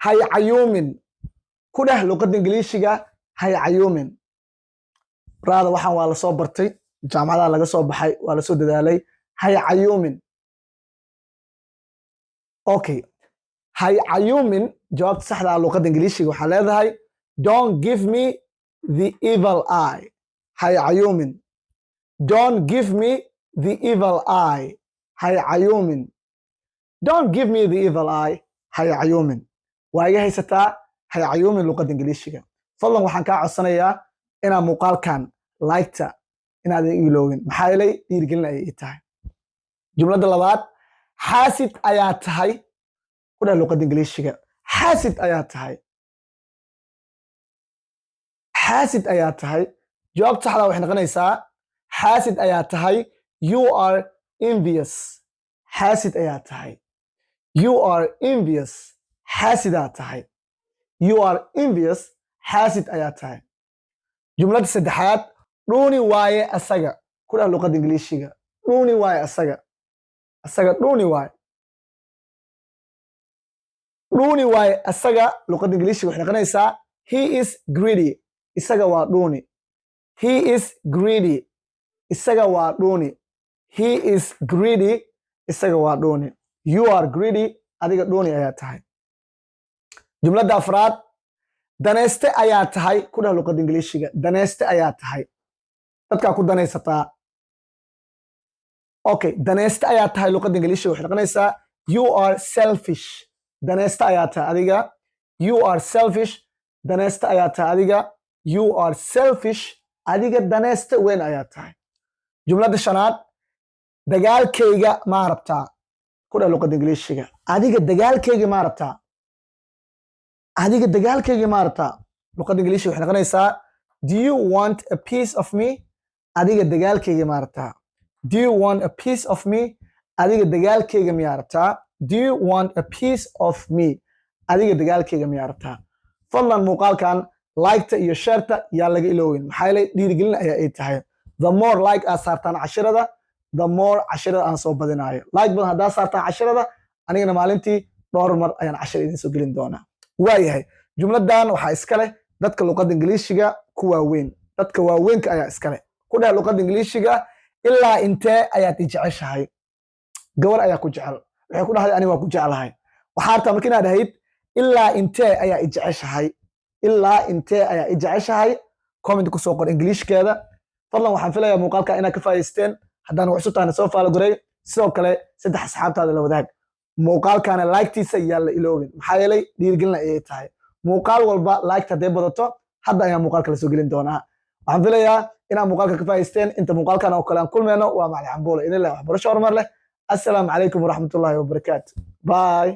hay cayuumin ku dheh luqadda ingiliishiga hay cayuumin braada waxaan waa la soo bartay jaamacadaa laga soo baxay waa la soo dadaalay hay cayuumin okay hay cayuumin jawaabta saxda ah luqadda ingiliishiga waxaa leedahay don't give me the evil eye hay cayuumin don't give me the evil eye hay cayuumin don't give me the evil eye hay cayuumin waa iga haysataa hay cayuumin luqadda ingiliishiga fadlan waxaan kaa codsanayaa inaad muuqaalkan like-ta inaadan iloowin maxaa yeelay dhiirigelin ayay ii tahay jumladda labaad xaasid ayaa tahay ku dheh luqadda ingiliishiga xaasid ayaa tahay xaasid ayaa tahay jawaabta saxda waxay noqonaysaa xaasid ayaa tahay you are envious xaasid ayaa tahay you are envious xaasidaa tahay you are envious xaasid ayaa tahay jumladda saddexaad dhuuni waaye asaga ku dheh luqadda ingiliishiga dhuuni waaye asaga asaga dhuuni waaye dhuuni waaye asaga luqadda ingiliishiga waxay noqonaysaa he is greedy isaga waa dhuuni he is greedy isaga waa dhuuni he is greedy isaga waa dhuuni you are greedy adiga dhuuni ayaa tahay jumladda afraad danayste ayaa tahay ku dheh luqadda ingiliishiga danayste ayaa tahay dadkaa ku danaysataa okay danayste ayaa tahay luqadda ingiliishiga waxay noqonaysaa you are selfish danayste ayaa tahay adiga you are selfish danayste ayaa tahay adiga you are selfish adiga danayste weyn ayaa tahay jumladda shanaad dagaalkayga maa rabtaa ku dheh luqadda ingiliishiga adiga dagaalkayga maa rabtaa adiga dagaalkayga maa rabtaa luqadda ingiliishiga waxay noqonaysaa do you want a piece of me adiga dagaalkayga maa rabtaa do you want a piece of me adiga dagaalkayga miyaa rabtaa do you want a piece of me adiga dagaalkayga miyaa rabtaa fadlan muuqaalkan like-ta iyo share-ta yaa laga ilooweyn maxaa yeelay dhiirigelin ayaa ay tahay the more like aad saartaan cashirada the more cashirada aan soo badinaayo like badan haddaad saartaan cashirada anigana maalintii dhowr mar ayaan cashir idin soo gelin doonaa waayahay jumladan waxaa iska leh dadka luqadda ingiliishiga ku waaweyn dadka waaweynka ayaa iska leh ku dheh luqadda ingiliishiga ilaa intee ayaad i jeceshahay gabar ayaa ku jecel waxay ku dhahday aniga waa ku jeclahay waxaa rabtaa marka inaad ahayd ilaa intee ayaa i jeceshahay ilaa intee ayaa i jeceshahay comment ku soo qor ingiliishkeeda fadlan waxaan filayaa muuqaalka inaad ka faa'iidaysteen haddaan wax cusub tahana soo faalo garay sidoo kale saddex asxaabtaada la wadaag muuqaalkana like-tiisa yaa la iloobin maxaa yeelay dhiirigelin ayay tahay muuqaal walba like-ta hadday badato hadda ayaan muuqaalka la soo gelin doonaa waxaan filayaa inaad muuqaalka ka faa'iidaysteen inta muuqaalkan oo kale aan kulmeyno waa macali cambuule idin leh waxbarasho horumar leh assalaamu calaykum waraxmatullaahi wabarakaatu bye